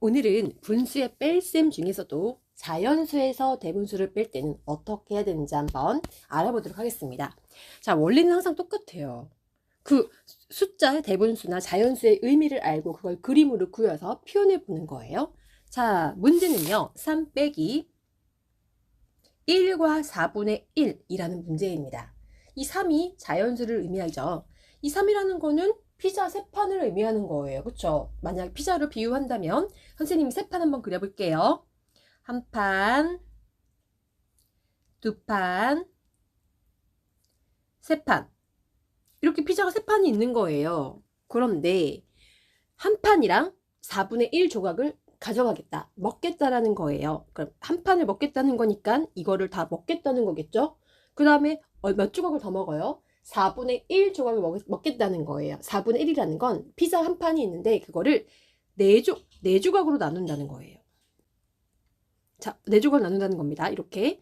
오늘은 분수의 뺄셈 중에서도 자연수에서 대분수를 뺄 때는 어떻게 해야 되는지 한번 알아보도록 하겠습니다. 자, 원리는 항상 똑같아요. 그 숫자의 대분수나 자연수의 의미를 알고 그걸 그림으로 그려서 표현해 보는 거예요. 자, 문제는요. 3 빼기 1과 4분의 1이라는 문제입니다. 이 3이 자연수를 의미하죠. 이 3이라는 거는 피자 3판을 의미하는 거예요. 그쵸? 만약 피자를 비유한다면 선생님이 3판 한번 그려볼게요. 한 판, 두 판, 세 판. 이렇게 피자가 3판이 있는 거예요. 그런데 한 판이랑 4분의 1 조각을 가져가겠다, 먹겠다라는 거예요. 그럼 한 판을 먹겠다는 거니까 이거를 다 먹겠다는 거겠죠? 그 다음에 몇 조각을 더 먹어요? 4분의 1 조각을 먹겠다는 거예요. 4분의 1이라는 건 피자 한 판이 있는데 그거를 4조각으로 나눈다는 거예요. 자, 4조각을 나눈다는 겁니다. 이렇게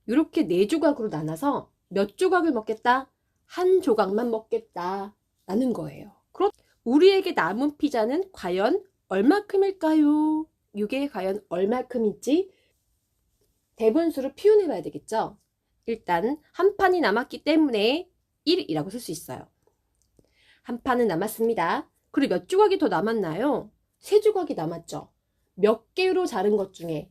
4조각으로 나눠서 몇 조각을 먹겠다? 한 조각만 먹겠다 라는 거예요. 그럼 우리에게 남은 피자는 과연 얼마큼일까요? 이게 과연 얼마큼인지 대분수로 표현해 봐야 되겠죠? 일단 한 판이 남았기 때문에 1이라고 쓸 수 있어요. 한 판은 남았습니다. 그리고 몇 조각이 더 남았나요? 3조각이 남았죠. 몇 개로 자른 것 중에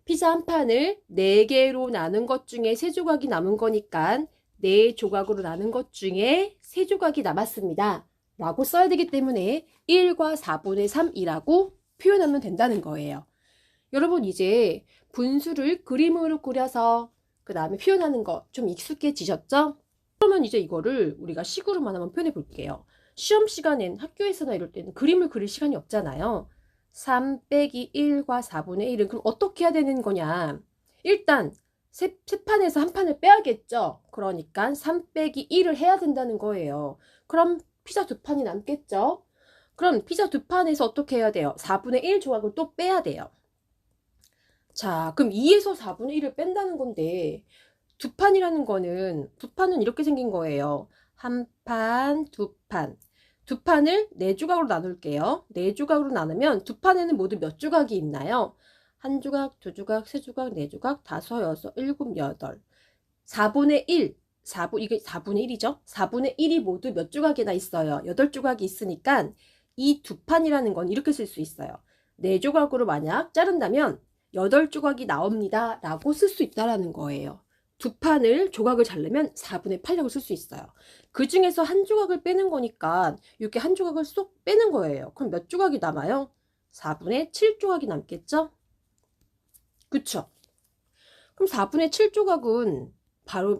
피자 한 판을 4개로 나눈 것 중에 3조각이 남은 거니까 4조각으로 나눈 것 중에 3조각이 남았습니다 라고 써야 되기 때문에 1과 4분의 3이라고 표현하면 된다는 거예요. 여러분, 이제 분수를 그림으로 그려서 그 다음에 표현하는 거 좀 익숙해지셨죠? 그러면 이제 이거를 우리가 식으로만 한번 표현해 볼게요. 시험 시간엔 학교에서나 이럴 때는 그림을 그릴 시간이 없잖아요. 3 빼기 1과 4분의 1은 그럼 어떻게 해야 되는 거냐? 일단 세 판에서 한 판을 빼야겠죠? 그러니까 3 빼기 1을 해야 된다는 거예요. 그럼 피자 2판이 남겠죠? 그럼 피자 2판에서 어떻게 해야 돼요? 4분의 1 조각을 또 빼야 돼요. 자, 그럼 2에서 4분의 1을 뺀다는 건데 2판이라는 거는 2판은 이렇게 생긴 거예요. 한 판, 2판. 2판을 4조각으로 나눌게요. 4조각으로 나누면 2판에는 모두 몇 조각이 있나요? 1조각, 2조각, 3조각, 4조각, 5, 6, 7, 8. 4분의 1. 이게 4분의 1이죠? 4분의 1이 모두 몇 조각이나 있어요? 8조각이 있으니까 이 2판이라는 건 이렇게 쓸 수 있어요. 4조각으로 만약 자른다면 8조각이 나옵니다 라고 쓸 수 있다라는 거예요. 2판을 조각을 자르면 4분의 8이라고 쓸 수 있어요. 그 중에서 한 조각을 빼는 거니까 이렇게 한 조각을 쏙 빼는 거예요. 그럼 몇 조각이 남아요? 4분의 7조각이 남겠죠? 그쵸? 그럼 4분의 7조각은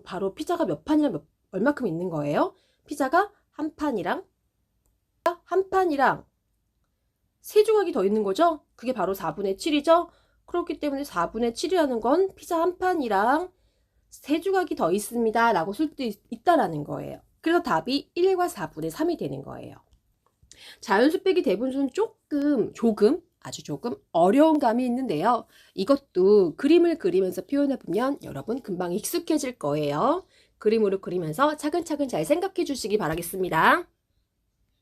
바로 피자가 몇 판이랑 얼마큼 있는 거예요? 피자가 한 판이랑 3조각이 더 있는 거죠? 그게 바로 4분의 7이죠? 그렇기 때문에 4분의 7이라는 건 피자 한 판이랑 3조각이 더 있습니다 라고 쓸 수 있다라는 거예요. 그래서 답이 1과 4분의 3이 되는 거예요. 자연수 빼기 대분수는 아주 조금 어려운 감이 있는데요. 이것도 그림을 그리면서 표현해보면 여러분 금방 익숙해질 거예요. 그림으로 그리면서 차근차근 잘 생각해 주시기 바라겠습니다.